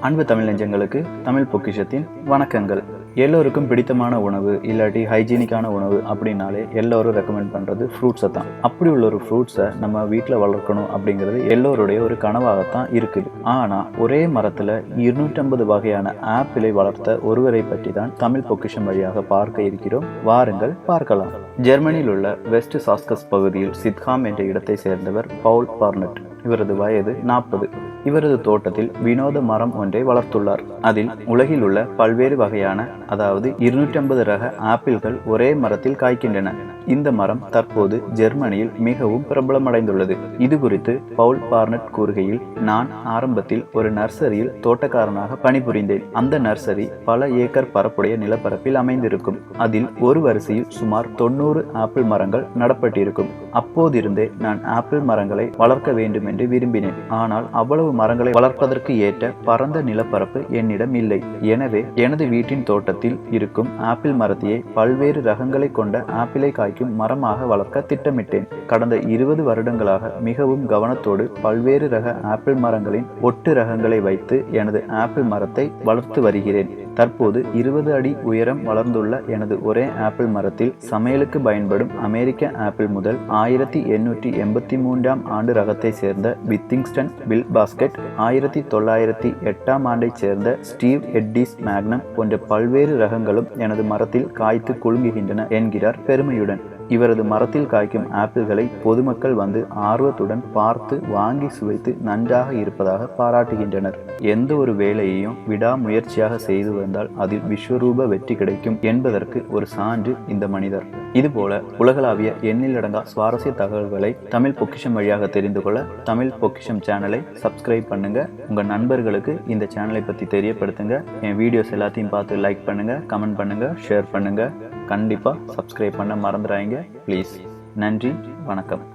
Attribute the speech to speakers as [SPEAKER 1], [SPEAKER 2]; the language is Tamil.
[SPEAKER 1] அன்பு தமிழ் நெஞ்சங்களுக்கு தமிழ் பொக்கிஷத்தின் வணக்கங்கள். எல்லோருக்கும் பிடித்தமான உணவு இல்லாட்டி ஹைஜீனிக்கான உணவு அப்படின்னாலே எல்லோரும் ரெக்கமெண்ட் பண்ணுறது ஃப்ரூட்ஸை தான். அப்படி உள்ள ஒரு ஃப்ரூட்ஸை நம்ம வீட்டில் வளர்க்கணும் அப்படிங்கிறது எல்லோருடைய ஒரு கனவாகத்தான் இருக்குது. ஆனால் ஒரே மரத்தில் 250 வகையான ஆப்பிளை வளர்த்த ஒருவரை பற்றி தான் தமிழ் பொக்கிஷம் வழியாக பார்க்க இருக்கிறோம். வாருங்கள் பார்க்கலாம். ஜெர்மனியில் உள்ள வெஸ்ட் சாஸ்கஸ் பகுதியில் சித்ஹாம் என்ற இடத்தை சேர்ந்தவர் பவுல் பார்னட். இவரது வயது 40. இவரது தோட்டத்தில் வினோத மரம் ஒன்றை வளர்த்துள்ளார். அதில் உலகில் உள்ள பல்வேறு வகையான அதாவது 250 ரக ஆப்பிள்கள் ஒரே மரத்தில் காய்க்கின்றன. இந்த மரம் தற்போது ஜெர்மனியில் மிகவும் பிரபலமடைந்துள்ளது. இது குறித்து பவுல் பார்னட் கூறுகையில், நான் ஆரம்பத்தில் ஒரு நர்சரியில் தோட்டக்காரனாக பணிபுரிந்தேன். அந்த நர்சரி பல ஏக்கர் பரப்புடைய நிலப்பரப்பில் அமைந்திருக்கும். அதில் ஒரு வரிசையில் சுமார் 90 ஆப்பிள் மரங்கள் நடப்பட்டிருக்கும். அப்போதிருந்தே நான் ஆப்பிள் மரங்களை வளர்க்க வேண்டும் என்று விரும்பினேன். ஆனால் அவ்வளவு மரங்களை வளர்ப்பதற்கு ஏற்ற பரந்த நிலப்பரப்பு என்னிடம் இல்லை. எனவே எனது வீட்டின் தோட்டத்தில் இருக்கும் ஆப்பிள் மரத்தையே பல்வேறு ரகங்களை கொண்ட ஆப்பிளை காய்க்கும் மரமாக வளர்க்க திட்டமிட்டேன். கடந்த 20 வருடங்களாக மிகவும் கவனத்தோடு பல்வேறு ரக ஆப்பிள் மரங்களின் ஒட்டு ரகங்களை வைத்து எனது ஆப்பிள் மரத்தை வளர்த்து வருகிறேன். தற்போது 20 அடி உயரம் வளர்ந்துள்ள எனது ஒரே ஆப்பிள் மரத்தில் சமையலுக்கு பயன்படும் அமெரிக்க ஆப்பிள் முதல் 1883 ஆண்டு ரகத்தை சேர்ந்த வித்திங்ஸ்டன் பில் பாஸ்கெட், 1908 ஆண்டை சேர்ந்த ஸ்டீவ் எட்டீஸ் மேக்னம் போன்ற பல்வேறு ரகங்களும் எனது மரத்தில் காய்த்து குலுங்குகின்றன என்கிறார் பெருமையுடன். இவரது மரத்தில் காய்க்கும் ஆப்பிள்களை பொதுமக்கள் வந்து ஆர்வத்துடன் பார்த்து வாங்கி சுவைத்து நன்றாக இருப்பதாக பாராட்டுகின்றனர். எந்த ஒரு வேலையையும் விடாமுயற்சியாக செய்து வந்தால் அதில் விஸ்வரூப வெற்றி கிடைக்கும் என்பதற்கு ஒரு சான்று இந்த மனிதர். இதுபோல உலகளாவிய எண்ணிலடங்கா சுவாரஸ்ய தகவல்களை தமிழ் பொக்கிஷம் வழியாக தெரிந்து கொள்ள தமிழ் பொக்கிஷம் சேனலை சப்ஸ்கிரைப் பண்ணுங்க. உங்க நண்பர்களுக்கு இந்த சேனலை பத்தி தெரியப்படுத்துங்க. என் வீடியோஸ் எல்லாத்தையும் பார்த்து லைக் பண்ணுங்க, கமெண்ட் பண்ணுங்க, ஷேர் பண்ணுங்க. கண்டிப்பா சப்ஸ்கிரைப் பண்ண மறந்துடாதீங்க ப்ளீஸ். நன்றி, வணக்கம்.